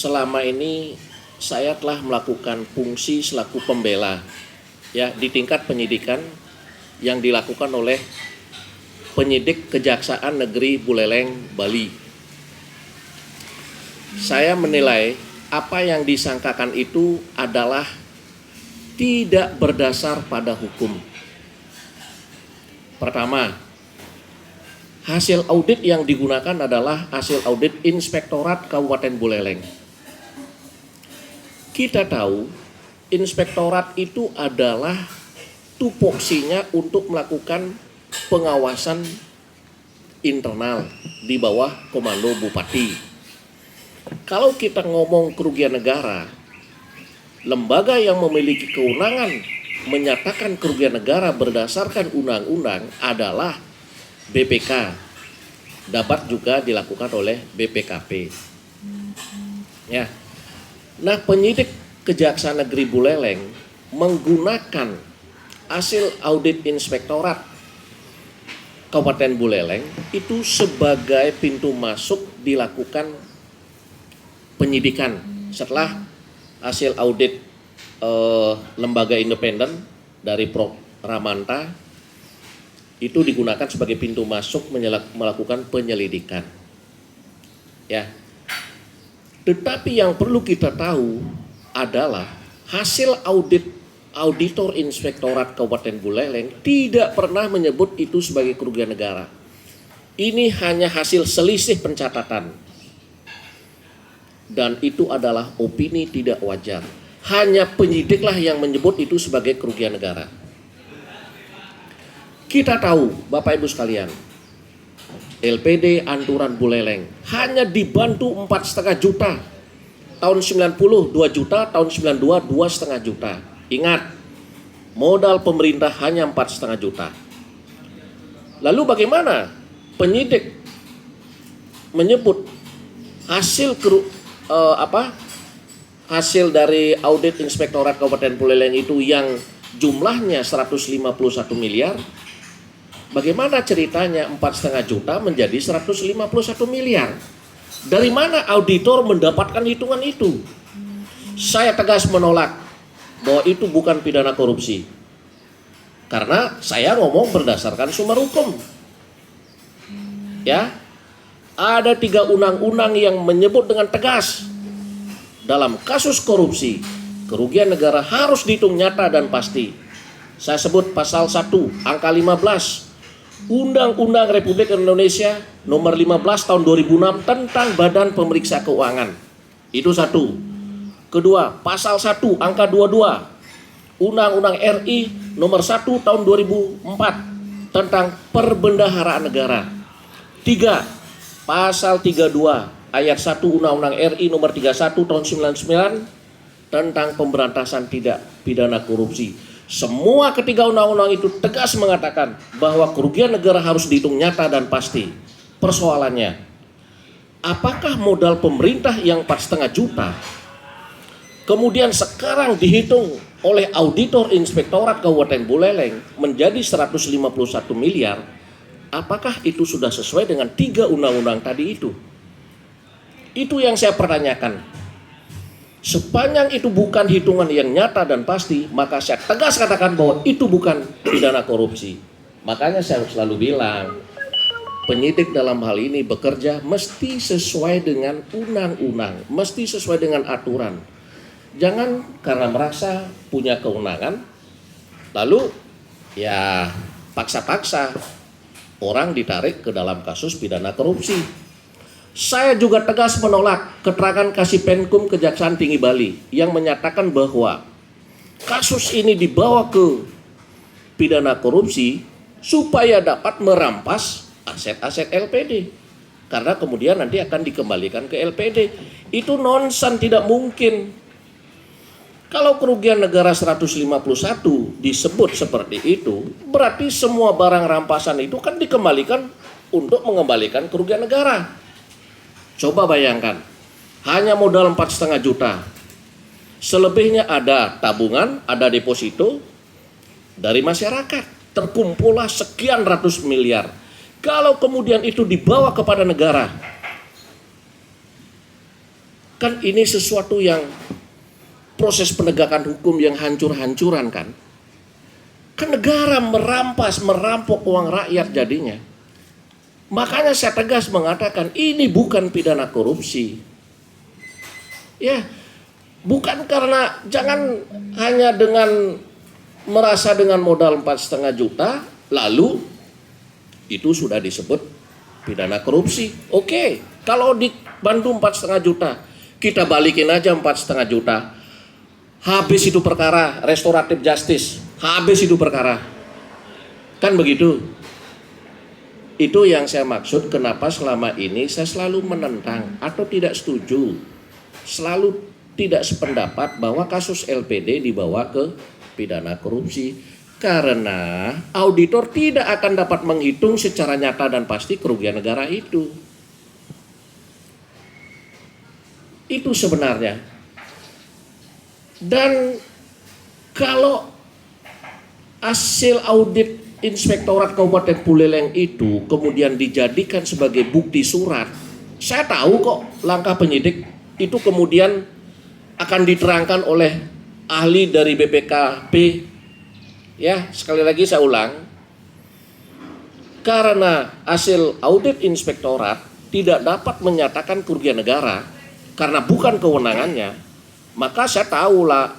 selama ini saya telah melakukan fungsi selaku pembela ya di tingkat penyidikan yang dilakukan oleh penyidik Kejaksaan Negeri Buleleng, Bali. Saya menilai apa yang disangkakan itu adalah tidak berdasar pada hukum. Pertama, hasil audit yang digunakan adalah hasil audit Inspektorat Kabupaten Buleleng. Kita tahu inspektorat itu adalah tupoksinya untuk melakukan pengawasan internal di bawah komando bupati. Kalau kita ngomong kerugian negara, lembaga yang memiliki kewenangan menyatakan kerugian negara berdasarkan undang-undang adalah BPK. Dapat juga dilakukan oleh BPKP. Ya. Nah, penyidik Kejaksaan Negeri Buleleng menggunakan hasil audit Inspektorat Kabupaten Buleleng itu sebagai pintu masuk dilakukan penyidikan setelah hasil audit lembaga independen dari Prof. Ramanta itu digunakan sebagai pintu masuk melakukan penyelidikan. Ya. Tetapi yang perlu kita tahu adalah hasil auditor Inspektorat Kabupaten Buleleng tidak pernah menyebut itu sebagai kerugian negara. Ini hanya hasil selisih pencatatan. Dan itu adalah opini tidak wajar. Hanya penyidiklah yang menyebut itu sebagai kerugian negara. Kita tahu, Bapak Ibu sekalian, LPD Anturan Buleleng hanya dibantu 4,5 juta. Tahun 90 2 juta, tahun 92 2,5 juta. Ingat, modal pemerintah hanya 4,5 juta. Lalu bagaimana penyidik menyebut hasil hasil dari audit Inspektorat Kabupaten Buleleng itu yang jumlahnya 151 miliar? Bagaimana ceritanya 4,5 juta menjadi 151 miliar? Dari mana auditor mendapatkan hitungan itu? Saya tegas menolak bahwa itu bukan pidana korupsi. Karena saya ngomong berdasarkan sumber hukum. Ya. Ada 3 undang-undang yang menyebut dengan tegas dalam kasus korupsi, kerugian negara harus dihitung nyata dan pasti. Saya sebut pasal 1 angka 15 Undang-Undang Republik Indonesia nomor 15 tahun 2006 tentang Badan Pemeriksa Keuangan. Itu 1. Kedua, pasal 1 angka 22 Undang-Undang RI nomor 1 tahun 2004 tentang Perbendaharaan Negara. 3. Pasal 32 ayat 1 Undang-Undang RI nomor 31 tahun 99 tentang pemberantasan tidak pidana korupsi. Semua ketiga undang-undang itu tegas mengatakan bahwa kerugian negara harus dihitung nyata dan pasti. Persoalannya, apakah modal pemerintah yang 4,5 juta kemudian sekarang dihitung oleh auditor Inspektorat Kabupaten Buleleng menjadi 151 miliar? Apakah itu sudah sesuai dengan 3 undang-undang tadi itu? Itu yang saya pertanyakan. Sepanjang itu bukan hitungan yang nyata dan pasti, maka saya tegas katakan bahwa itu bukan pidana korupsi. Makanya saya selalu bilang, penyidik dalam hal ini bekerja mesti sesuai dengan undang-undang, mesti sesuai dengan aturan. Jangan karena merasa punya kewenangan, lalu ya paksa-paksa orang ditarik ke dalam kasus pidana korupsi. Saya juga tegas menolak keterangan Kasipenkum Kejaksaan Tinggi Bali yang menyatakan bahwa kasus ini dibawa ke pidana korupsi supaya dapat merampas aset-aset LPD. Karena kemudian nanti akan dikembalikan ke LPD. Itu nonsen, tidak mungkin. Kalau kerugian negara 151 disebut seperti itu, berarti semua barang rampasan itu kan dikembalikan untuk mengembalikan kerugian negara. Coba bayangkan, hanya modal 4,5 juta. Selebihnya ada tabungan, ada deposito dari masyarakat. Terkumpullah sekian ratus miliar. Kalau kemudian itu dibawa kepada negara, Kan ini sesuatu yang proses penegakan hukum yang hancur-hancuran kan. Kan negara merampok uang rakyat jadinya. Makanya saya tegas mengatakan ini bukan pidana korupsi. Ya, bukan karena jangan hanya dengan merasa dengan modal 4,5 juta lalu itu sudah disebut pidana korupsi. Oke, kalau di Bandung 4,5 juta, kita balikin aja 4,5 juta. Habis itu perkara, restoratif justice, habis itu perkara. Kan begitu. Itu yang saya maksud kenapa selama ini saya selalu menentang atau tidak setuju, selalu tidak sependapat bahwa kasus LPD dibawa ke pidana korupsi. Karena auditor tidak akan dapat menghitung secara nyata dan pasti kerugian negara itu. Itu sebenarnya. Dan kalau hasil audit Inspektorat Kabupaten Buleleng itu kemudian dijadikan sebagai bukti surat, saya tahu kok langkah penyidik itu kemudian akan diterangkan oleh ahli dari BPKP. Ya, sekali lagi saya ulang, karena hasil audit inspektorat tidak dapat menyatakan kerugian negara karena bukan kewenangannya, maka saya tahulah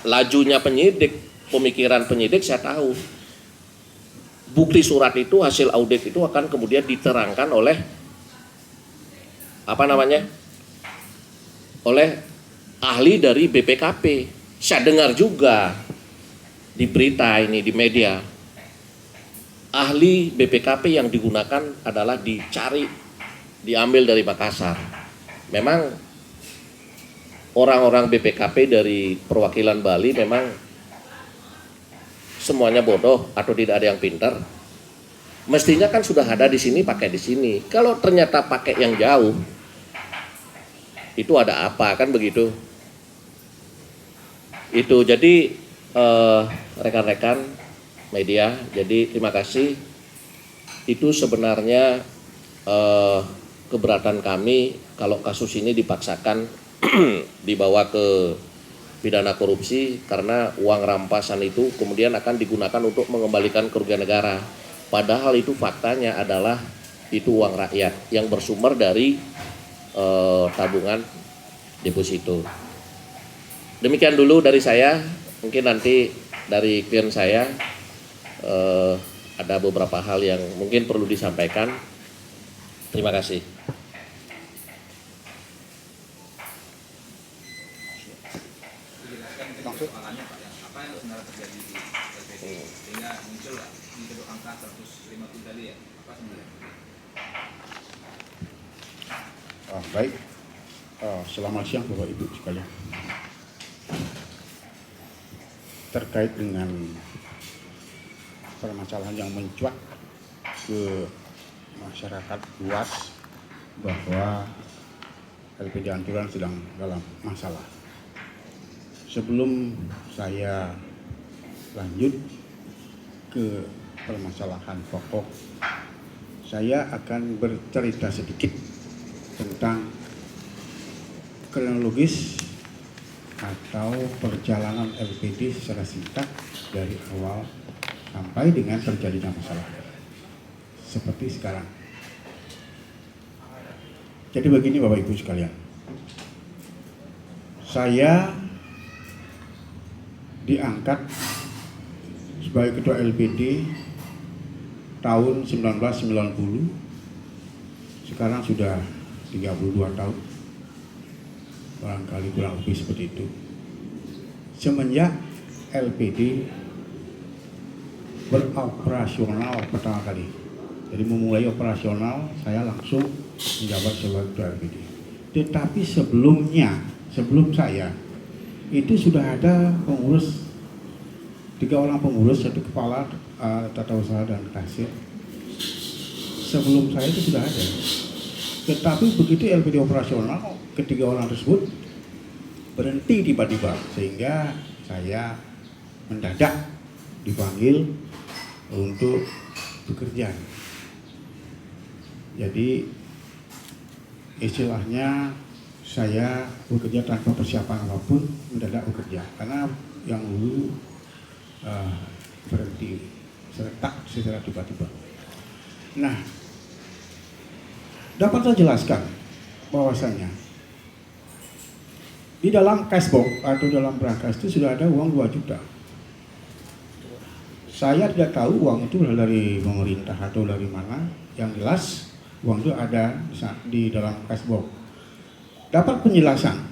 lajunya penyidik, pemikiran penyidik saya tahu. Bukti surat itu, hasil audit itu akan kemudian diterangkan oleh oleh ahli dari BPKP. Saya dengar juga di berita ini, di media, ahli BPKP yang digunakan adalah diambil dari Makassar. Memang orang-orang BPKP dari perwakilan Bali memang semuanya bodoh atau tidak ada yang pintar. Mestinya kan sudah ada di sini, pakai di sini. Kalau ternyata pakai yang jauh, itu ada apa, kan begitu? Itu jadi rekan-rekan media, jadi terima kasih. Itu sebenarnya keberatan kami kalau kasus ini dipaksakan dibawa ke pidana korupsi karena uang rampasan itu kemudian akan digunakan untuk mengembalikan kerugian negara. Padahal itu faktanya adalah itu uang rakyat yang bersumber dari tabungan deposito. Demikian dulu dari saya. Mungkin nanti dari klien saya ada beberapa hal yang mungkin perlu disampaikan. Terima kasih. Perkembangannya Pak, apa yang sebenarnya terjadi di LPD sehingga muncul angka 150 tadi ya, apa sebenarnya? Baik, selamat siang Bapak Ibu sekalian. Terkait dengan permasalahan yang mencuat ke masyarakat luas bahwa LPD Anturan sedang dalam masalah. Sebelum saya lanjut ke permasalahan pokok, saya akan bercerita sedikit tentang kronologis atau perjalanan LPD secara singkat dari awal sampai dengan terjadinya masalah seperti sekarang. Jadi begini Bapak Ibu sekalian, saya diangkat sebagai ketua LPD tahun 1990, sekarang sudah 32 tahun, barangkali kurang lebih seperti itu. Semenjak LPD beroperasional pertama kali, jadi memulai operasional, saya langsung menjabat sebagai ketua LPD. Tetapi sebelum saya itu sudah ada pengurus, 3 orang pengurus, 1 kepala tata usaha dan kasir. Sebelum saya itu sudah ada. Tetapi begitu LPD operasional, ketiga orang tersebut berhenti tiba-tiba, sehingga saya mendadak dipanggil untuk bekerja. Jadi istilahnya saya bekerja tanpa persiapan apapun, mendadak bekerja karena yang dulu berhenti serentak secara tiba-tiba. Nah, dapat saya jelaskan bahwasanya di dalam cashbox atau dalam berangkas itu sudah ada uang 2 juta. Saya tidak tahu uang itu berasal dari pemerintah atau dari mana. Yang jelas uang itu ada di dalam cashbox. Dapat penjelasan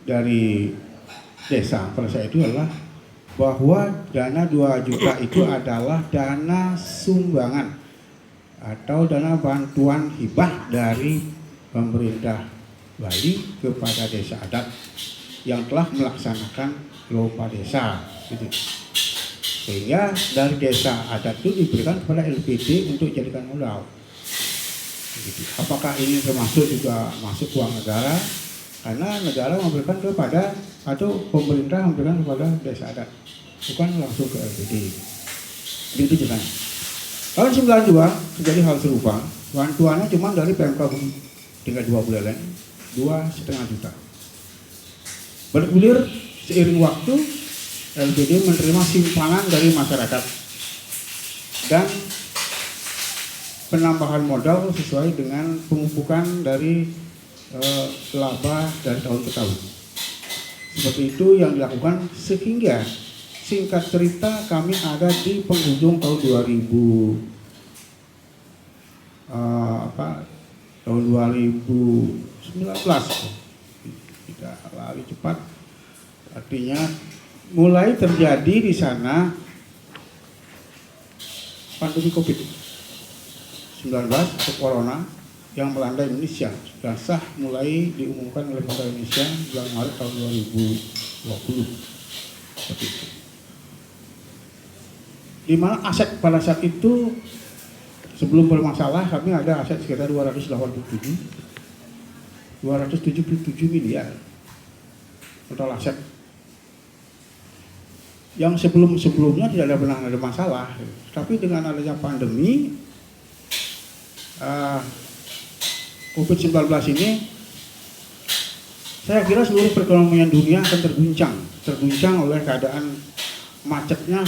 dari desa pada saat itu adalah bahwa dana 2 juta itu adalah dana sumbangan atau dana bantuan hibah dari pemerintah Bali kepada desa adat yang telah melaksanakan lomba desa gitu. Sehingga dari desa adat itu diberikan kepada LPD untuk jadikan modal gitu. Apakah ini termasuk juga masuk uang negara? Karena negara memberikan kepada atau pemerintah memberikan kepada desa adat, bukan langsung ke LPD. Itu ceritanya. Tahun 92 terjadi hal serupa. Bantuannya cuma dari Pemkab tinggal 2 bulan, 2,5 juta. Bergulir seiring waktu, LPD menerima simpanan dari masyarakat dan penambahan modal sesuai dengan pemupukan dari laba dari tahun ke tahun. Seperti itu yang dilakukan sehingga singkat cerita kami ada di penghujung tahun 2019. Tidak lari cepat. Artinya mulai terjadi di sana pandemi COVID-19 atau corona yang melanda Indonesia. Sudah sah mulai diumumkan oleh pemerintah Indonesia bulan Maret tahun 2020. Seperti itu. Di mana aset pada saat itu sebelum bermasalah kami ada aset sekitar 277 miliar total aset. Yang sebelumnya tidak pernah ada masalah, tapi dengan adanya pandemi COVID-19 ini, saya kira seluruh perekonomian dunia akan terguncang oleh keadaan macetnya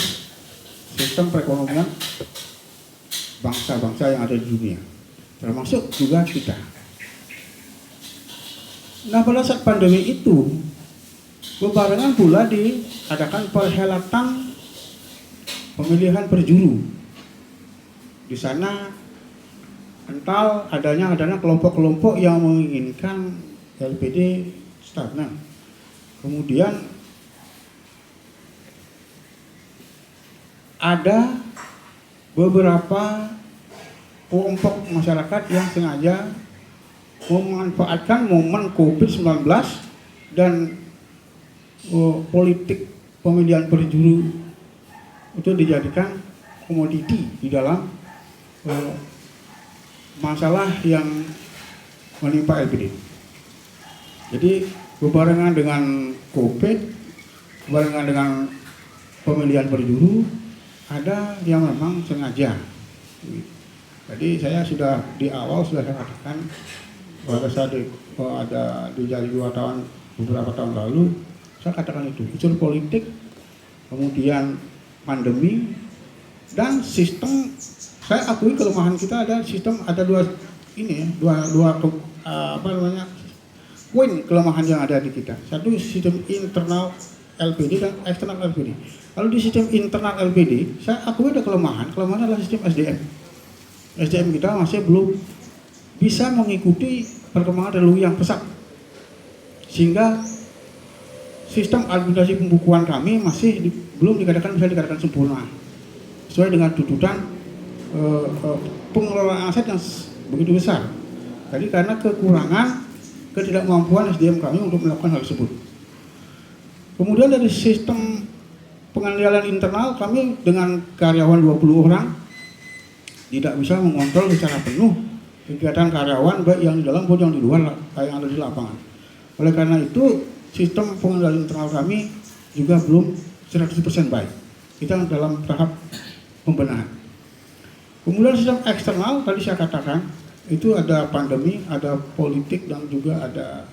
sistem perekonomian bangsa-bangsa yang ada di dunia, termasuk juga kita. Nah, pada saat pandemi itu, berbarengan pula diadakan perhelatan pemilihan perjuru. Di sana kental adanya kelompok-kelompok yang menginginkan LPD stagnan. Kemudian ada beberapa kelompok masyarakat yang sengaja memanfaatkan momen COVID-19 dan politik pemilihan perjuru itu dijadikan komoditi di dalam masalah yang menimpa LPD. Jadi berbarengan dengan COVID, berbarengan dengan pemilihan perjuru, ada yang memang sengaja. Jadi saya sudah di awal sudah saya katakan pada saat ada terjadi 2 tahun beberapa tahun lalu, saya katakan itu unsur politik, kemudian pandemi dan sistem. Saya akui kelemahan kita ada sistem, ada dua poin kelemahan yang ada di kita. Satu sistem internal LPD dan eksternal LPD. Kalau di sistem internal LPD, saya akui ada kelemahan. Kelemahan adalah sistem SDM. SDM kita masih belum bisa mengikuti perkembangan teknologi yang pesat, sehingga sistem administrasi pembukuan kami masih belum bisa dikatakan sempurna sesuai dengan tuntutan pengelolaan aset yang begitu besar. Jadi karena ketidakmampuan SDM kami untuk melakukan hal tersebut. Kemudian dari sistem pengendalian internal kami dengan karyawan 20 orang tidak bisa mengontrol secara penuh kegiatan karyawan baik yang di dalam maupun yang di luar yang ada di lapangan. Oleh karena itu sistem pengendalian internal kami juga belum 100% baik. Kita dalam tahap pembenahan. Kemudian sistem eksternal tadi saya katakan itu ada pandemi, ada politik, dan juga ada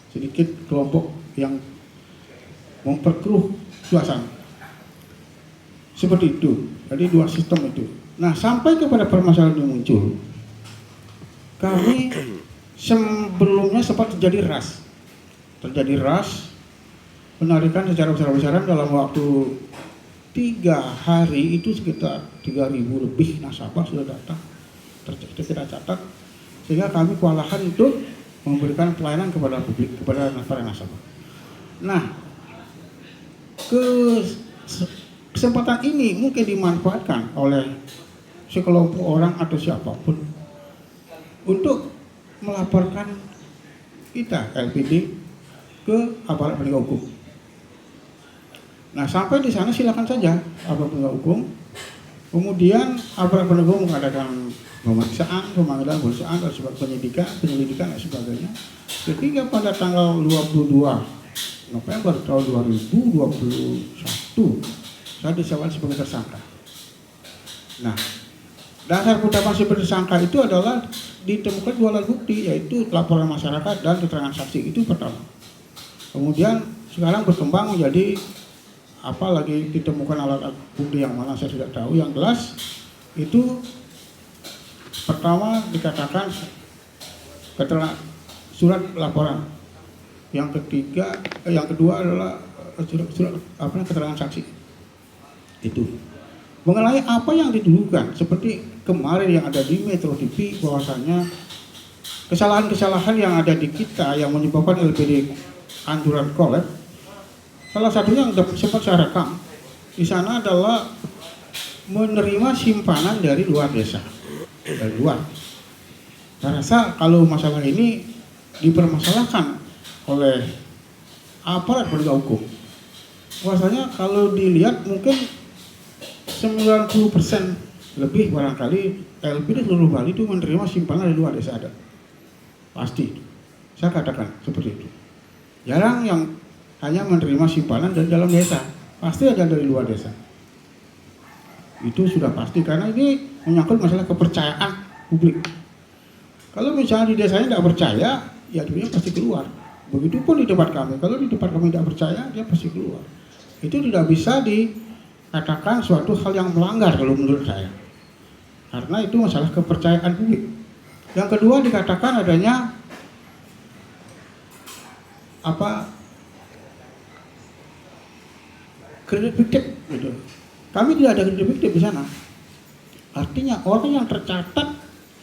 sedikit kelompok yang memperkeruh suasana. Seperti itu. Jadi dua sistem itu. Nah, sampai kepada permasalahan yang muncul, kami sebelumnya sempat terjadi ras. Penarikan secara besar-besaran dalam waktu 3 hari itu sekitar 3.000 lebih nasabah sudah datang. Kita catat, sehingga kami kewalahan untuk memberikan pelayanan kepada publik, kepada para nasabah. Nah, kesempatan ini mungkin dimanfaatkan oleh sekelompok orang atau siapapun untuk melaporkan kita LPD ke aparat penegak hukum. Nah, sampai di sana silakan saja aparat penegak hukum. Kemudian aparat penegak hukum mengadakan pemeriksaan, pemanggilan pemeriksaan, dan penyelidikan dan sebagainya. Ketika pada tanggal 22 November tahun 2021 saya disebut sebagai tersangka. Nah, dasar penetapan sebagai tersangka itu adalah ditemukan 2 alat bukti, yaitu laporan masyarakat dan keterangan saksi. Itu pertama. Kemudian sekarang berkembang menjadi apa lagi, ditemukan alat bukti yang mana saya tidak tahu. Yang jelas itu pertama dikatakan surat laporan. Yang kedua adalah surat keterangan saksi. Itu mengenai apa yang dituduhkan, seperti kemarin yang ada di Metro TV, bahwasanya kesalahan-kesalahan yang ada di kita yang menyebabkan LPD anjuran kolab. Salah satunya yang sempat saya rekam di sana adalah menerima simpanan dari luar desa, dari luar. Saya rasa kalau masalah ini dipermasalahkan oleh aparat penegak hukum, bahwasanya kalau dilihat mungkin 90% lebih barangkali LPD seluruh Bali itu menerima simpanan dari luar desa ada. Pasti. Saya katakan seperti itu. Jarang yang hanya menerima simpanan dari dalam desa. Pasti ada dari luar desa. Itu sudah pasti, karena ini menyangkut masalah kepercayaan publik. Kalau misalnya di desanya tidak percaya, ya dia pasti keluar. Begitupun di tempat kami. Kalau di tempat kami tidak percaya, dia pasti keluar. Itu tidak bisa dikatakan suatu hal yang melanggar kalau menurut saya. Karena itu masalah kepercayaan publik. Yang kedua dikatakan adanya kredit fiktif gitu. Kami tidak ada kredit fiktif di sana. Artinya orang yang tercatat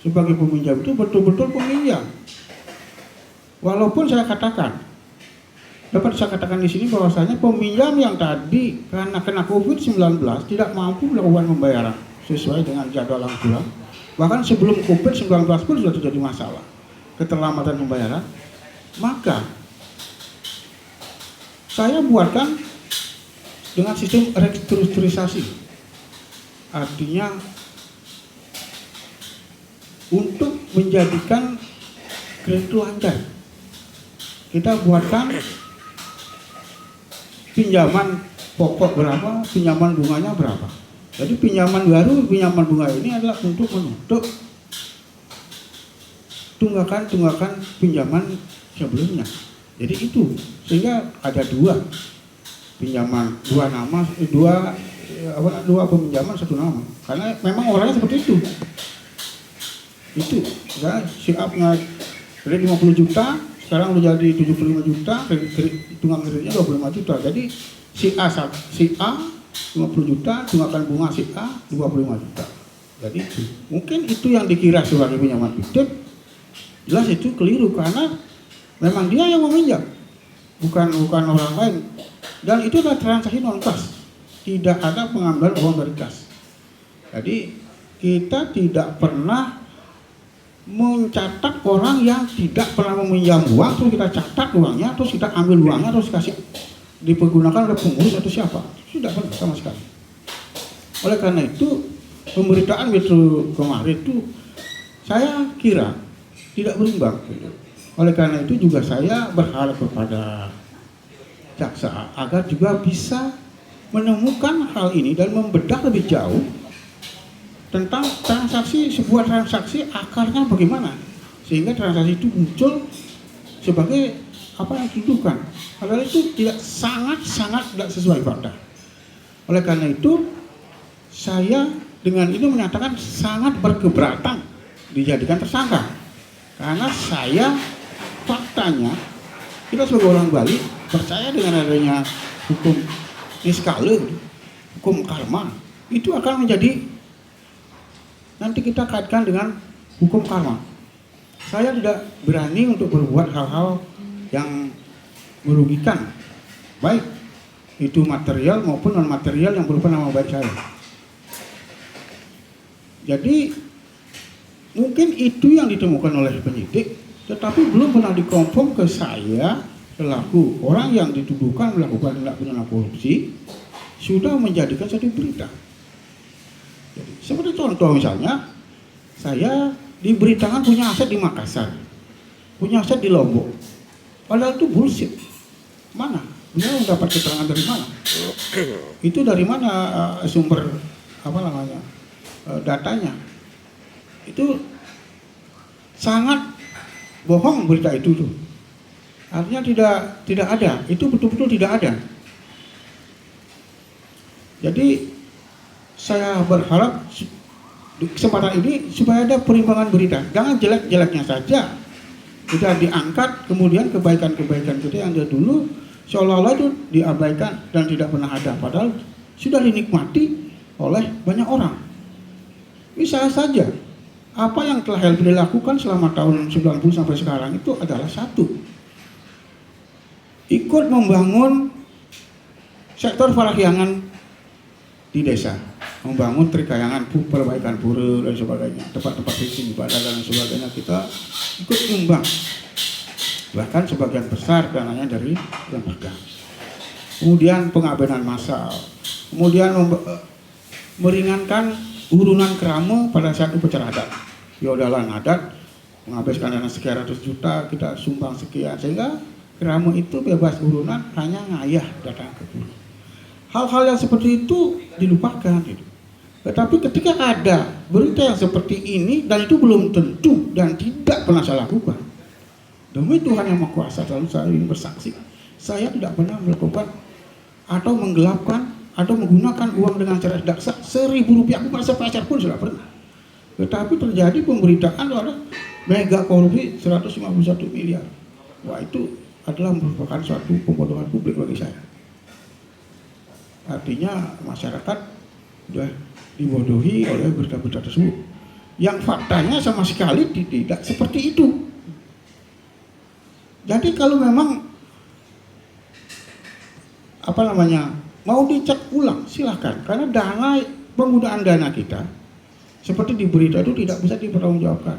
sebagai peminjam itu betul-betul peminjam. Walaupun saya katakan, dapat saya katakan di sini bahwasanya peminjam yang tadi karena kena COVID-19 tidak mampu melakukan pembayaran sesuai dengan jadwal angsuran. Bahkan sebelum COVID-19 pun sudah terjadi masalah keterlambatan pembayaran. Maka saya buatkan dengan sistem restrukturisasi. Artinya untuk menjadikan kredit lancar, kita buatkan pinjaman pokok berapa, pinjaman bunganya berapa. Jadi pinjaman baru, pinjaman bunga ini adalah untuk menutup tunggakan pinjaman sebelumnya. Jadi itu, sehingga ada dua pinjaman, dua peminjaman satu nama. Karena memang orangnya seperti itu. Itu, ya, si A punya kredit 50 juta, sekarang udah jadi 75 juta, hitungan kreditnya 25 juta. Jadi si A 50 juta, tunggakan bunga si A 25 juta. Jadi itu. Mungkin itu yang dikira sebagai pinjaman fiktif. Jelas itu keliru, karena memang dia yang meminjam, bukan orang lain. Dan itu adalah transaksi non kas. Tidak ada pengambilan uang dari kas. Jadi kita tidak pernah mencatat orang yang tidak pernah meminjam uang, terus kita catat uangnya, terus kita ambil uangnya, terus kasih dipergunakan oleh pengurus atau siapa. Tidak pernah sama sekali. Oleh karena itu pemberitaan Metro kemarin itu saya kira tidak berimbang. Oleh karena itu juga saya berharap kepada jaksa agar juga bisa menemukan hal ini dan membedah lebih jauh tentang sebuah transaksi akarnya bagaimana sehingga transaksi itu muncul sebagai apa yang dituduhkan. Padahal itu sangat tidak sesuai fakta. Oleh karena itu saya dengan ini menyatakan sangat berkeberatan dijadikan tersangka karena saya faktanya kita sebagai orang Bali percaya dengan adanya hukum niskala, hukum karma itu akan menjadi nanti kita kaitkan dengan hukum karma. Saya tidak berani untuk berbuat hal-hal yang merugikan baik itu material maupun non material yang berupa nama baik saya. Jadi mungkin itu yang ditemukan oleh penyidik, tetapi belum pernah dikonfirm ke saya selaku orang yang dituduhkan melakukan tindak pidana korupsi sudah menjadikan satu berita. Jadi, seperti contoh misalnya, saya diberitakan punya aset di Makassar, punya aset di Lombok, padahal itu bullshit. Mana? Dia mendapat keterangan dari mana? Itu dari mana sumber datanya? Itu sangat bohong berita itu tuh. Artinya tidak ada, itu betul-betul tidak ada. Jadi saya berharap di kesempatan ini supaya ada perimbangan berita. Jangan jelek-jeleknya saja kita diangkat, kemudian kebaikan-kebaikan kita yang dari dulu seolah-olah itu diabaikan dan tidak pernah ada. Padahal sudah dinikmati oleh banyak orang. Misalnya saja apa yang telah LPD lakukan selama tahun 90 sampai sekarang itu adalah satu, ikut membangun sektor parahyangan di desa, membangun trikayangan, perbaikan pura dan sebagainya, tempat-tempat fishing ibadah dan sebagainya, kita ikut nyumbang, bahkan sebagian besar dananya dari lembaga. Kemudian pengabenan massal, kemudian meringankan urunan kerama pada saat upacara adat. Yodalan adat menghabiskan dana sekian ratus juta, kita sumbang sekian, sehingga kerama itu bebas urunan, hanya ngayah datang ke pura. Hal-hal yang seperti itu dilupakan gitu. Tetapi ketika ada berita yang seperti ini dan itu belum tentu dan tidak pernah saya lakukan, demi Tuhan yang Maha Kuasa, selalu saya ingin bersaksi, saya tidak pernah melakukan atau menggelapkan atau menggunakan uang dengan cara tidak sah. Rp1.000 pun sepeser pun sudah pernah. Tetapi terjadi pemberitaan ada mega korupsi 151 miliar. Wah, itu adalah merupakan suatu pembodohan publik bagi saya. Artinya masyarakat sudah dibodohi oleh berita-berita tersebut yang faktanya sama sekali tidak seperti itu. Jadi kalau memang mau dicek ulang silahkan, karena penggunaan dana kita seperti di berita itu tidak bisa dipertanggungjawabkan.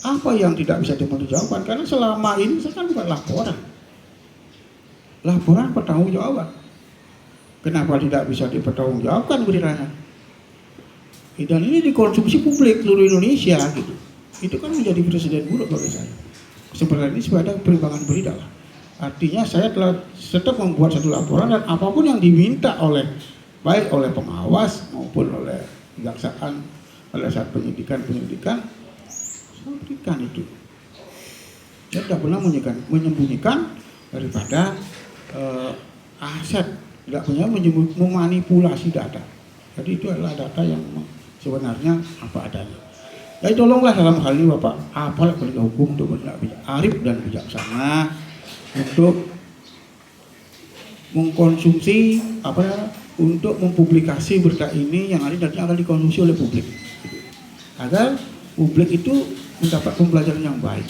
Apa yang tidak bisa dipertanggungjawabkan? Karena selama ini saya kan bukan laporan pertanggungjawaban. Kenapa tidak bisa dipertanggungjawabkan beritanya? Dan ini dikonsumsi publik seluruh Indonesia gitu. Itu kan menjadi presiden buruk bagi saya. Seperti ini supaya ada perimbangan berita lah. Artinya saya telah tetap membuat satu laporan dan apapun yang diminta baik oleh pengawas maupun oleh kejaksaan pada saat penyidikan saya berikan itu. Saya tidak pernah menyembunyikan daripada aset, tidak punya memanipulasi data. Jadi itu adalah data yang sebenarnya apa adanya. Jadi tolonglah dalam hal ini Bapak aparat penegak hukum untuk bertindak arif dan bijaksana untuk mengkonsumsi untuk mempublikasi berita ini yang nanti akan dikonsumsi oleh publik, agar publik itu mendapat pembelajaran yang baik.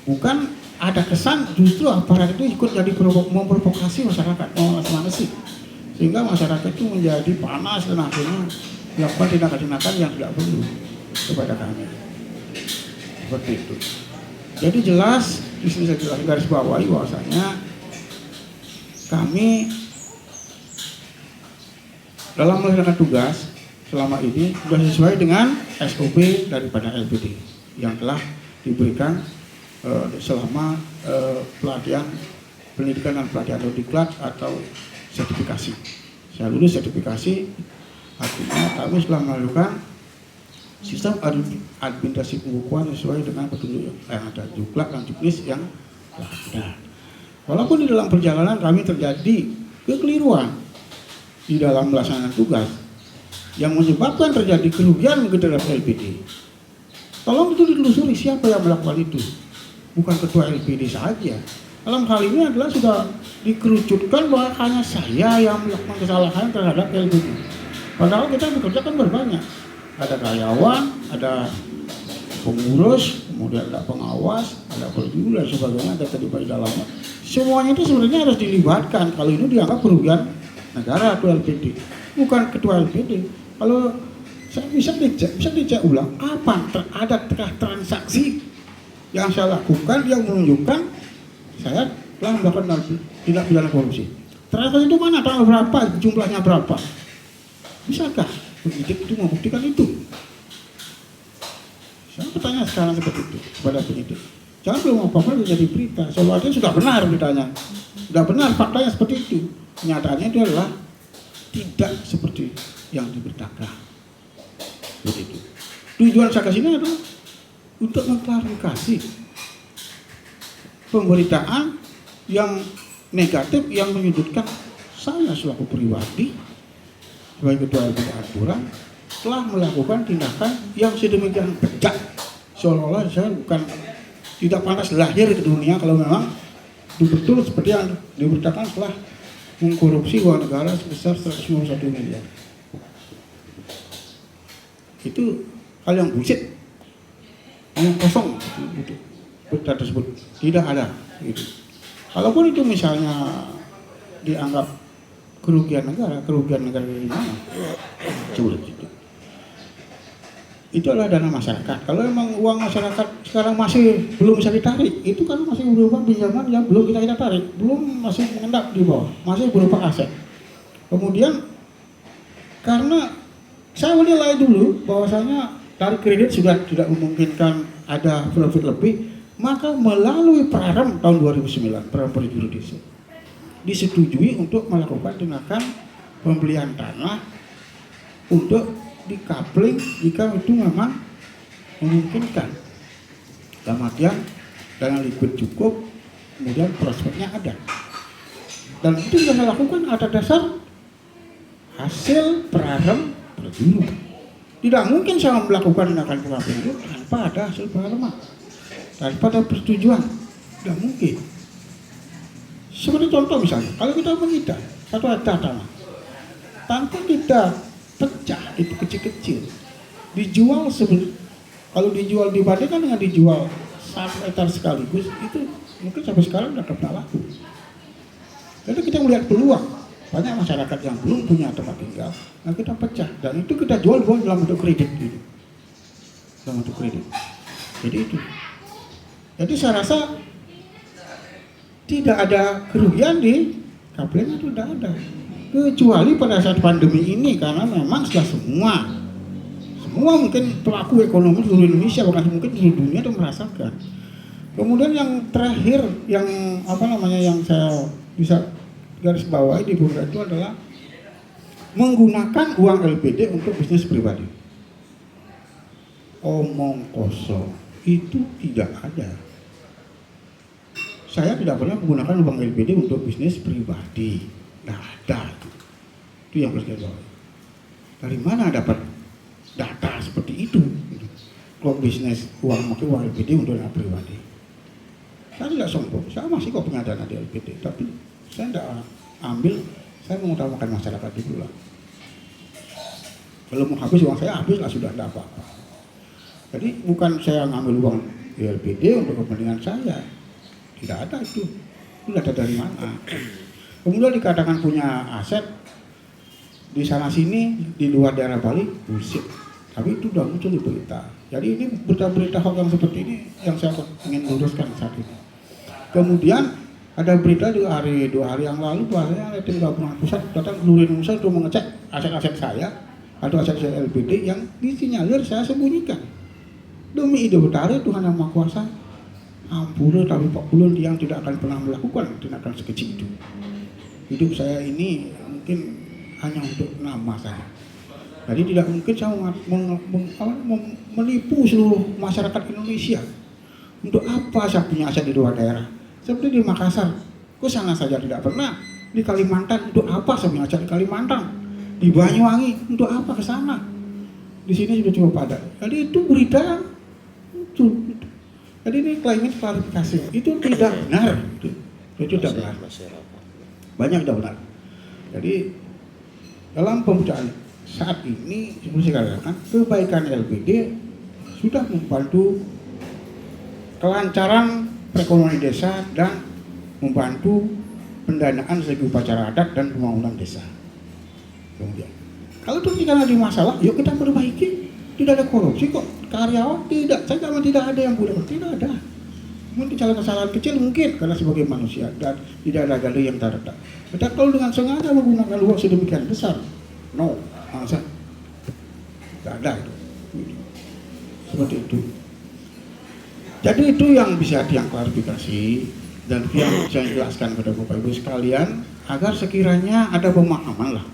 Bukan ada kesan justru aparat itu ikut jadi memprovokasi masyarakat, mana sih, sehingga masyarakat itu menjadi panas dan akhirnya melakukan tindakan-tindakan yang tidak perlu kepada kami. Seperti itu. Jadi jelas di sini saya jelas garis bawahi bahwasanya kami dalam melaksanakan tugas selama ini sudah sesuai dengan SOP daripada LPD yang telah diberikan selama pelatihan pendidikan dan pelatihan atau diklat atau sertifikasi. Saya lulus sertifikasi Artinya kami sudah melakukan sistem administrasi pembukuan sesuai dengan petunjuk yang ada, juklak dan juknis yang ada. Walaupun di dalam perjalanan kami terjadi kekeliruan di dalam melaksanakan tugas yang menyebabkan terjadi kerugian ke terhadap LPD. Tolong itu ditelusuri siapa yang melakukan itu. Bukan ketua LPD saja. Dalam hal ini adalah sudah dikerucutkan bahwa hanya saya yang melakukan kesalahan terhadap LPD. Padahal kita bekerja kan berbanyak. Ada karyawan, ada pengurus, kemudian ada pengawas, ada perjuru dan sebagainya, ada terlibat di dalamnya. Semuanya itu sebenarnya harus dilibatkan. Kalau ini dianggap kerugian negara atau LPD, bukan ketua LPD. Kalau saya bisa dicek ulang apa ada transaksi yang saya lakukan yang menunjukkan saya telah melakukan tindak pidana korupsi. Transaksi itu mana, tanggal berapa, jumlahnya berapa? Bisakah penyidik itu membuktikan itu? Saya bertanya sekarang seperti itu kepada penyidik. Jangan belum apa-apa menjadi berita. Soalnya sudah benar beritanya, sudah benar faktanya seperti itu. Kenyataannya itu adalah tidak seperti yang diberitakan. Begitu. Tujuan saya kesini adalah untuk mengklarifikasi pemberitaan yang negatif yang menyudutkan saya selaku pribadi sebagai ketua LPD Aturan telah melakukan tindakan yang sedemikian bejat, seolah-olah saya bukan tidak pantas lahir ke dunia kalau memang betul seperti yang diberitakan telah mengkorupsi uang negara sebesar 191 miliar. Itu hal yang bullshit, hal yang kosong itu berita tersebut tidak ada. Gitu. Kalaupun itu misalnya dianggap kerugian negara dari mana? Coba gitu. Itu adalah dana masyarakat. Kalau memang uang masyarakat sekarang masih belum bisa ditarik, itu kan masih berupa pinjaman yang belum kita tarik, belum masih mengendap di bawah, masih berupa aset. Kemudian karena saya menilai dulu bahwasanya tarik kredit sudah tidak memungkinkan ada profit lebih, maka melalui Prarem tahun 2009, Prarem Perjuru Desa, disetujui untuk melakukan tindakan pembelian tanah untuk dikapling jika itu memang memungkinkan. Dalam artian dana liquid cukup, kemudian prospeknya ada. Dan itu sudah dilakukan atas dasar hasil Prarem Perjuru. Tidak mungkin saya melakukan tindakan pengapian itu tanpa ada hasil Prarem, tanpa ada persetujuan. Tidak mungkin. Seperti contoh misalnya, kalau kita menyita 1 hektar tanah, tanpa kita pecah itu kecil-kecil, dijual kalau dijual dibandingkan dengan dijual 1 hektar sekaligus, itu mungkin sampai sekarang tidak pernah laku. Jadi kita melihat peluang, banyak masyarakat yang belum punya tempat tinggal, nah kita pecah dan itu kita jual dalam bentuk kredit gitu. Dalam bentuk kredit. Jadi itu. Jadi saya rasa tidak ada kerugian di kapling itu, tidak ada. Kecuali pada saat pandemi ini, karena memang sudah semua mungkin pelaku ekonomi seluruh Indonesia, bahkan mungkin seluruh dunia itu merasakan. Kemudian yang terakhir yang yang saya bisa garis bawahi di beberapa itu adalah menggunakan uang LPD untuk bisnis pribadi. Omong kosong itu tidak ada. Saya tidak pernah menggunakan uang LPD untuk bisnis pribadi. Tidak ada. Itu yang harus kita bawa. Dari mana dapat data seperti itu? Kalau bisnis uang LPD untuk dana pribadi. Saya tidak sombong. Saya masih kok punya dana di LPD, tapi saya tidak ambil. Saya mengutamakan masyarakat dulu lah. Kalau mau habis uang saya habislah, sudah tidak apa-apa. Jadi bukan saya ngambil uang di LPD untuk kepentingan saya. Tidak ada itu. Itu data dari mana? Kemudian dikatakan punya aset di sana sini di luar daerah Bali, bullshit. Tapi itu sudah muncul di berita. Jadi ini berita-berita hoax yang seperti ini yang saya ingin luruskan saat ini. Kemudian ada berita 2 hari yang lalu bahwasanya tim gabungan pusat datang ke seluruh Indonesia untuk mengecek aset-aset saya atau aset-aset LPD yang disinyalir saya sembunyikan. Demi ide betari Tuhan Yang Maha Kuasa, ampura tapi Pak Kulun yang tidak akan pernah melakukan tindakan sekecil itu. Hidup saya ini mungkin hanya untuk nama saja. Jadi tidak mungkin saya menipu seluruh masyarakat Indonesia. Untuk apa saya punya aset di luar daerah? Seperti di Makassar, kok sana saja tidak pernah. Di Kalimantan, untuk apa saya punya aset di Kalimantan? Di Banyuwangi, untuk apa ke sana? Di sini sudah cukup padat. Jadi itu berita itu. Jadi ini klaimnya klarifikasi. Itu tidak benar. Itu tidak benar. Banyak tidak benar. Jadi dalam pembacaan saat ini seperti saya katakan, kebaikan LPD sudah membantu kelancaran perekonomian desa dan membantu pendanaan segi upacara adat dan pembangunan desa. Kemudian, kalau terjadi ada masalah, yuk kita perbaiki. Tidak ada korupsi kok, karyawan tidak, saya katakan tidak ada yang boleh, tidak ada. Mungkin kesalahan kecil mungkin karena sebagai manusia dan tidak ada gaduh yang terletak. Tetapi kalau dengan sengaja menggunakan uang sedemikian besar, no, masa tidak ada itu. Seperti itu. Jadi itu yang bisa klarifikasi dan yang saya jelaskan kepada Bapak Ibu sekalian agar sekiranya ada pemahaman lah.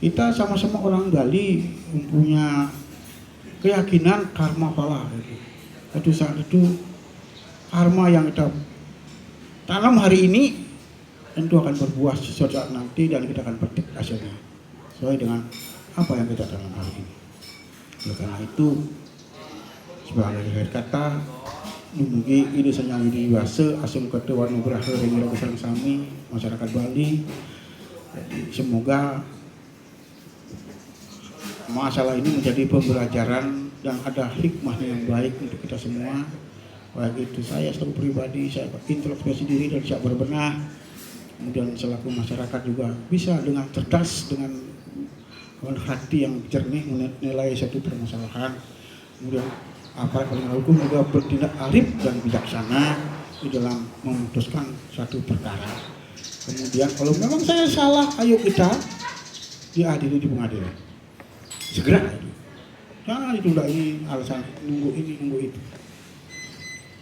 Kita sama-sama orang Bali mempunyai keyakinan karma pala. Pada saat itu karma yang kita tanam hari ini tentu akan berbuah sesuatu saat nanti dan kita akan petik hasilnya sesuai dengan apa yang kita tanam hari ini. Oleh karena itu sebagai akhir kata dumugi ini senyang di wase asum ketua nugraha dengan besar sami masyarakat Bali. Jadi semoga masalah ini menjadi pembelajaran dan ada hikmah yang baik untuk kita semua. Baik itu saya selaku pribadi, saya introspeksi diri dan siap berbenah. Kemudian selaku masyarakat juga bisa dengan cerdas, dengan hati yang jernih menilai satu permasalahan. Kemudian aparat penegak hukum juga bertindak arif dan bijaksana di dalam memutuskan suatu perkara. Kemudian kalau memang saya salah, ayo kita diadili di pengadilan. Segera itu. Jangan ditunda ini alasan nunggu ini nunggu itu.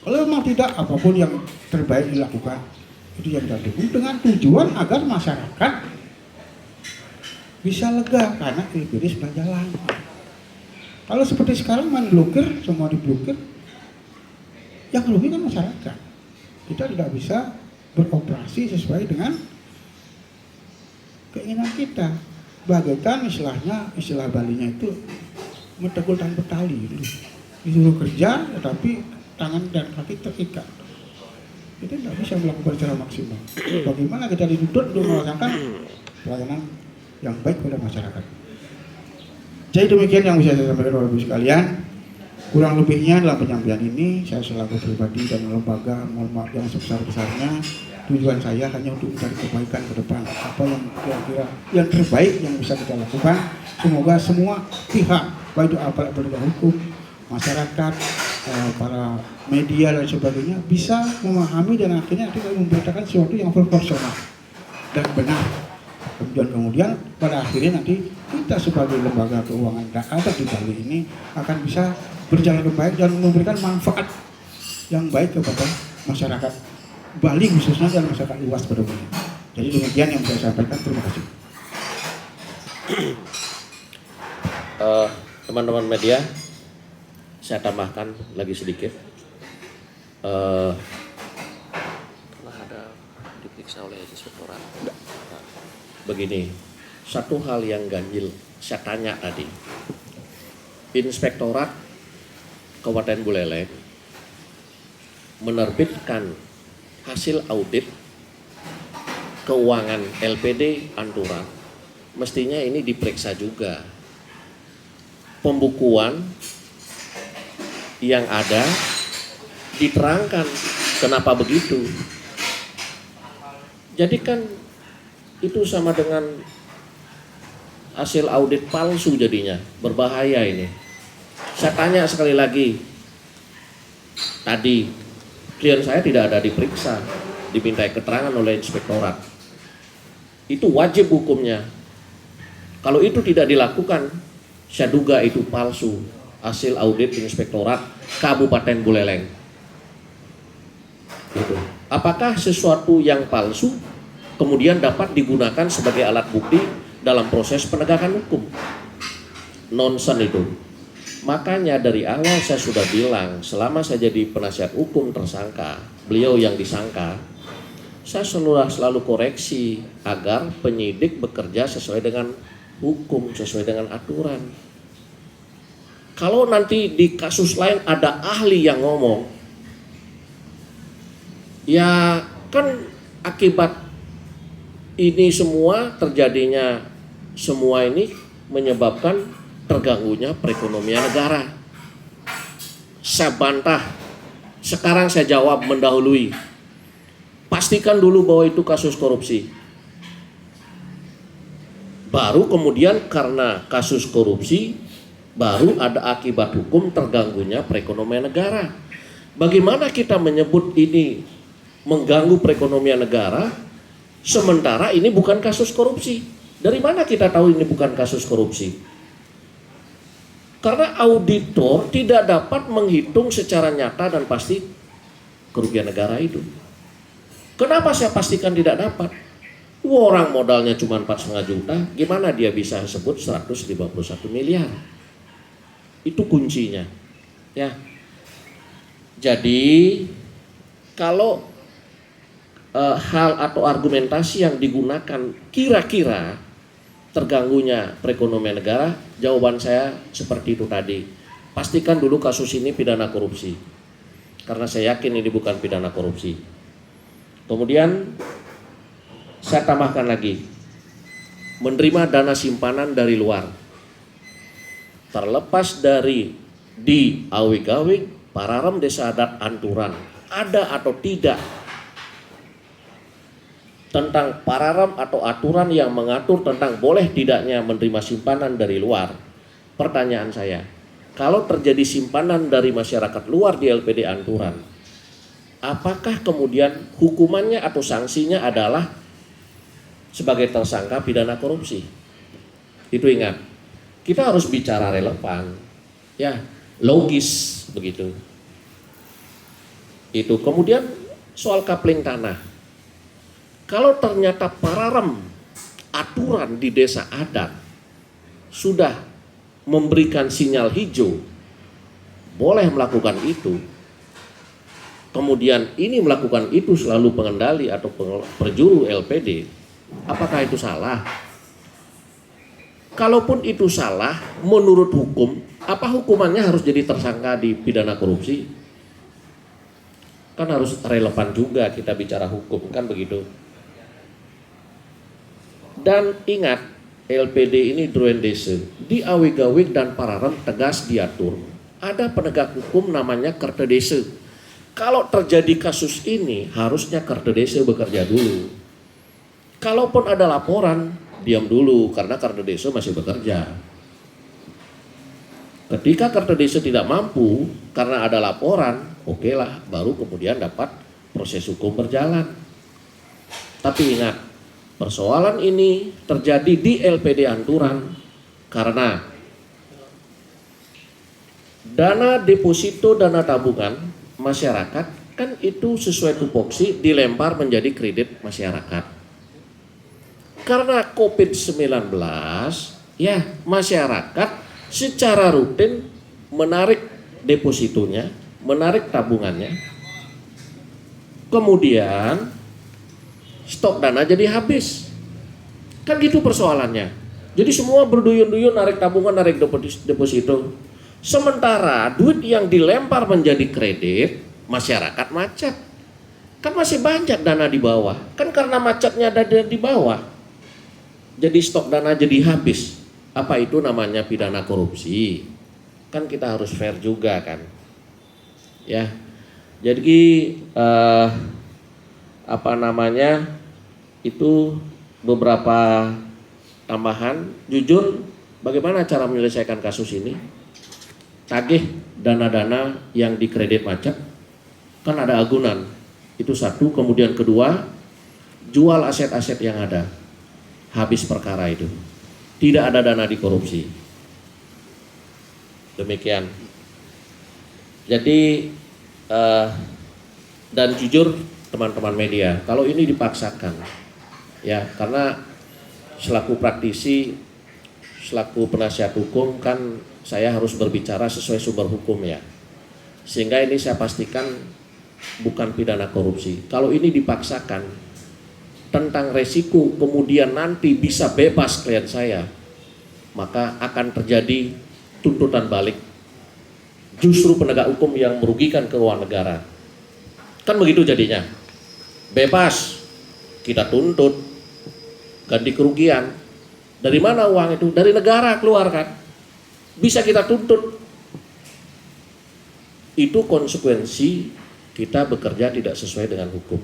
Kalau memang tidak, apapun yang terbaik dilakukan itu yang kita dukung dengan tujuan agar masyarakat bisa lega karena LPD sudah jalan. Kalau seperti sekarang main blokir, semua diblokir, yang rugi kan masyarakat. Kita tidak bisa beroperasi sesuai dengan keinginan kita. Bagaikan istilah Balinya itu metegul tanpa tali. Disuruh kerja, tetapi tangan dan kaki terikat. Kita tidak bisa melakukan secara maksimal. Bagaimana kita dituntut untuk melaksanakan pelayanan yang baik pada masyarakat. Jadi demikian yang bisa saya sampaikan kepada ibu sekalian. Kurang lebihnya dalam penyampaian ini saya selaku pribadi dan lembaga mohon maaf yang sebesar-besarnya. Tujuan saya hanya untuk mencari kebaikan ke depan. Apa yang kira-kira yang terbaik yang bisa kita lakukan. Semoga semua pihak, baik itu aparat penegak hukum, masyarakat, para media dan sebagainya bisa memahami dan akhirnya kita memberitakan sesuatu yang proporsional dan benar. Kemudian pada akhirnya nanti kita sebagai lembaga keuangan yang ada di Bali ini akan bisa berjalan dengan baik dan memberikan manfaat yang baik kepada masyarakat Bali khususnya dan masyarakat luas pada umumnya. Jadi demikian yang saya sampaikan. Terima kasih. Teman-teman media, saya tambahkan lagi sedikit. Telah ada diperiksa oleh inspektorat. Begini, satu hal yang ganjil saya tanya tadi. Inspektorat Kabupaten Buleleng menerbitkan hasil audit keuangan LPD Antura. Mestinya ini diperiksa juga. Pembukuan yang ada diterangkan kenapa begitu. Jadi kan itu sama dengan hasil audit palsu jadinya, berbahaya ini. Saya tanya sekali lagi, tadi klien saya tidak ada diperiksa, dimintai keterangan oleh inspektorat. Itu wajib hukumnya. Kalau itu tidak dilakukan, saya duga itu palsu hasil audit inspektorat Kabupaten Buleleng. Gitu. Apakah sesuatu yang palsu kemudian dapat digunakan sebagai alat bukti dalam proses penegakan hukum? nonsen itu. Makanya dari awal saya sudah bilang, selama saya jadi penasihat hukum tersangka, beliau yang disangka, saya selalu koreksi agar penyidik bekerja sesuai dengan hukum, sesuai dengan aturan. Kalau nanti di kasus lain ada ahli yang ngomong, ya kan akibat ini semua terjadinya semua ini menyebabkan terganggunya perekonomian negara. Saya bantah. Sekarang saya jawab mendahului. Pastikan dulu bahwa itu kasus korupsi. Baru kemudian karena kasus korupsi, baru ada akibat hukum terganggunya perekonomian negara. Bagaimana kita menyebut ini mengganggu perekonomian negara, sementara ini bukan kasus korupsi? Dari mana kita tahu ini bukan kasus korupsi? Karena auditor tidak dapat menghitung secara nyata dan pasti kerugian negara itu. Kenapa saya pastikan tidak dapat? Orang modalnya cuma 4,5 juta, gimana dia bisa sebut 151 miliar? Itu kuncinya. Ya. Jadi kalau hal atau argumentasi yang digunakan kira-kira terganggunya perekonomian negara, jawaban saya seperti itu tadi. Pastikan dulu kasus ini pidana korupsi, karena saya yakin ini bukan pidana korupsi. Kemudian saya tambahkan lagi, menerima dana simpanan dari luar, terlepas dari di awig-awig Pararem Desa Adat Anturan ada atau tidak tentang pararem atau aturan yang mengatur tentang boleh tidaknya menerima simpanan dari luar. Pertanyaan saya, kalau terjadi simpanan dari masyarakat luar di LPD Anturan, apakah kemudian hukumannya atau sanksinya adalah sebagai tersangka pidana korupsi? Itu ingat, kita harus bicara relevan, ya, logis begitu. Itu kemudian soal kapling tanah. Kalau ternyata pararem aturan di desa adat sudah memberikan sinyal hijau boleh melakukan itu, kemudian ini melakukan itu selalu pengendali atau perjuru LPD, apakah itu salah? Kalaupun itu salah menurut hukum, apa hukumannya harus jadi tersangka di pidana korupsi? Kan harus relevan juga kita bicara hukum, kan begitu. Dan ingat, LPD ini Druen Desa, di awig-awig dan pararem tegas diatur. Ada penegak hukum namanya Kerta Desa. Kalau terjadi kasus ini, harusnya Kerta Desa bekerja dulu. Kalaupun ada laporan, diam dulu karena Kerta Desa masih bekerja. Ketika Kerta Desa tidak mampu karena ada laporan, oke lah, baru kemudian dapat proses hukum berjalan. Tapi ingat, persoalan ini terjadi di LPD Anturan karena dana deposito, dana tabungan masyarakat kan itu sesuai tupoksi dilempar menjadi kredit masyarakat. Karena COVID-19, ya masyarakat secara rutin menarik depositonya, menarik tabungannya, kemudian stok dana jadi habis. Kan gitu persoalannya. Jadi semua berduyun-duyun narik tabungan, narik deposito. Sementara duit yang dilempar menjadi kredit, masyarakat macet. Kan masih banyak dana di bawah. Kan karena macetnya ada di bawah. Jadi stok dana jadi habis. Apa itu namanya pidana korupsi? Kan kita harus fair juga kan. Ya. Jadi itu beberapa tambahan. Jujur, bagaimana cara menyelesaikan kasus ini? Tagih dana-dana yang dikredit macet, kan ada agunan. Itu satu. Kemudian kedua, jual aset-aset yang ada. Habis perkara itu. Tidak ada dana dikorupsi. Demikian. Jadi dan jujur teman-teman media, kalau ini dipaksakan, ya karena selaku praktisi selaku penasihat hukum kan saya harus berbicara sesuai sumber hukum ya. Sehingga ini saya pastikan bukan pidana korupsi. Kalau ini dipaksakan tentang resiko kemudian nanti bisa bebas klien saya, maka akan terjadi tuntutan balik. Justru penegak hukum yang merugikan keuangan negara. Kan begitu jadinya. Bebas, kita tuntut, ganti kerugian. Dari mana uang itu? Dari negara keluar kan. Bisa kita tuntut. Itu konsekuensi kita bekerja tidak sesuai dengan hukum.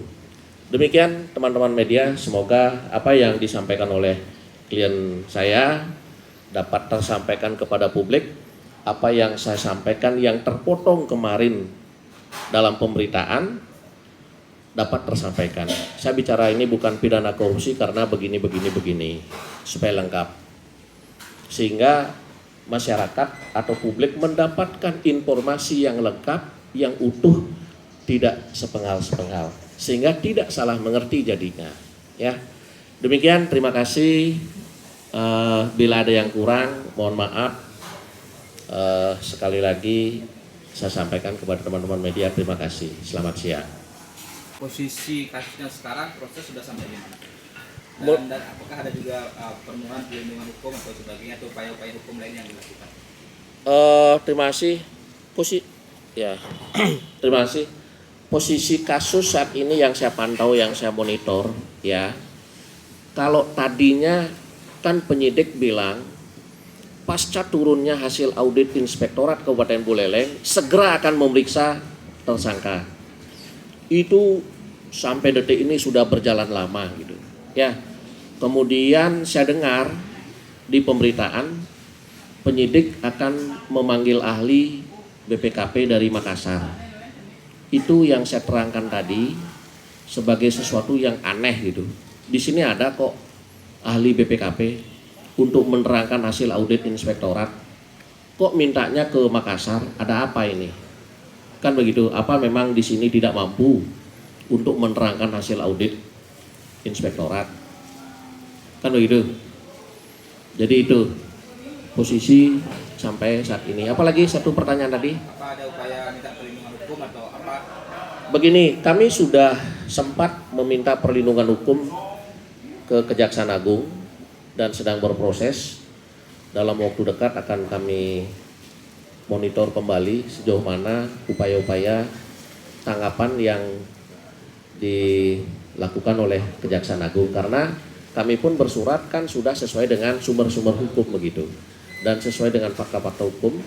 Demikian teman-teman media, semoga apa yang disampaikan oleh klien saya dapat tersampaikan kepada publik. Apa yang saya sampaikan yang terpotong kemarin dalam pemberitaan dapat tersampaikan. Saya bicara ini bukan pidana korupsi karena begini supaya lengkap. Sehingga masyarakat atau publik mendapatkan informasi yang lengkap, yang utuh, tidak sepenggal-sepenggal. Sehingga tidak salah mengerti jadinya. Ya, demikian, terima kasih. Bila ada yang kurang, mohon maaf. Sekali lagi saya sampaikan kepada teman-teman media, terima kasih. Selamat siang. Posisi kasusnya sekarang proses sudah sampai di mana? Dan apakah ada juga permohonan perlindungan hukum atau sebagainya atau upaya-upaya hukum lain yang dilakukan? Terima kasih. Terima kasih. Posisi kasus saat ini yang saya pantau, yang saya monitor, ya. Kalau tadinya kan penyidik bilang pasca turunnya hasil audit Inspektorat Kabupaten Buleleng segera akan memeriksa tersangka. Itu sampai detik ini sudah berjalan lama gitu. Ya, kemudian saya dengar di pemberitaan penyidik akan memanggil ahli BPKP dari Makassar. Itu yang saya terangkan tadi sebagai sesuatu yang aneh gitu. Di sini ada kok ahli BPKP untuk menerangkan hasil audit inspektorat. Kok mintanya ke Makassar? Ada apa ini? Kan begitu. Apa memang di sini tidak mampu untuk menerangkan hasil audit inspektorat? Kan begitu. Jadi itu posisi sampai saat ini. Apalagi satu pertanyaan tadi? Apa ada upaya minta perlindungan hukum atau apa? Begini, kami sudah sempat meminta perlindungan hukum ke Kejaksaan Agung dan sedang berproses. Dalam waktu dekat akan kami monitor kembali sejauh mana upaya-upaya tanggapan yang dilakukan oleh Kejaksaan Agung, karena kami pun bersurat kan sudah sesuai dengan sumber-sumber hukum begitu dan sesuai dengan fakta-fakta hukum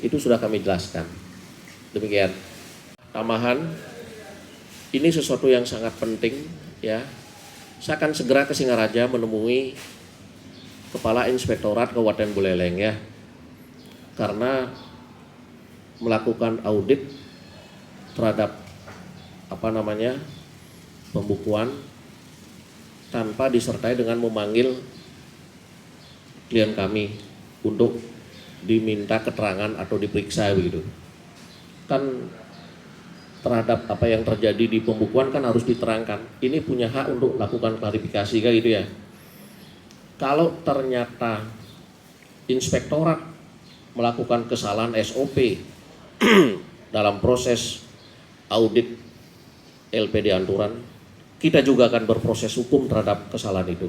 itu sudah kami jelaskan. Demikian. Tambahan, ini sesuatu yang sangat penting ya. Saya akan segera ke Singaraja menemui Kepala Inspektorat Kabupaten Buleleng ya, karena melakukan audit terhadap pembukuan tanpa disertai dengan memanggil klien kami untuk diminta keterangan atau diperiksa begitu. Kan terhadap apa yang terjadi di pembukuan kan harus diterangkan. Ini punya hak untuk melakukan klarifikasi kayak gitu ya. Kalau ternyata inspektorat melakukan kesalahan SOP dalam proses audit LPD Anturan, kita juga akan berproses hukum terhadap kesalahan itu.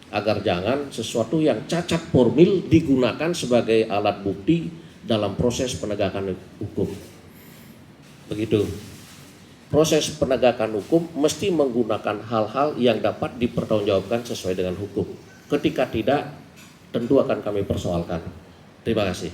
Agar jangan sesuatu yang cacat formil digunakan sebagai alat bukti dalam proses penegakan hukum. Begitu. Proses penegakan hukum mesti menggunakan hal-hal yang dapat dipertanggungjawabkan sesuai dengan hukum. Ketika tidak, tentu akan kami persoalkan. Terima kasih.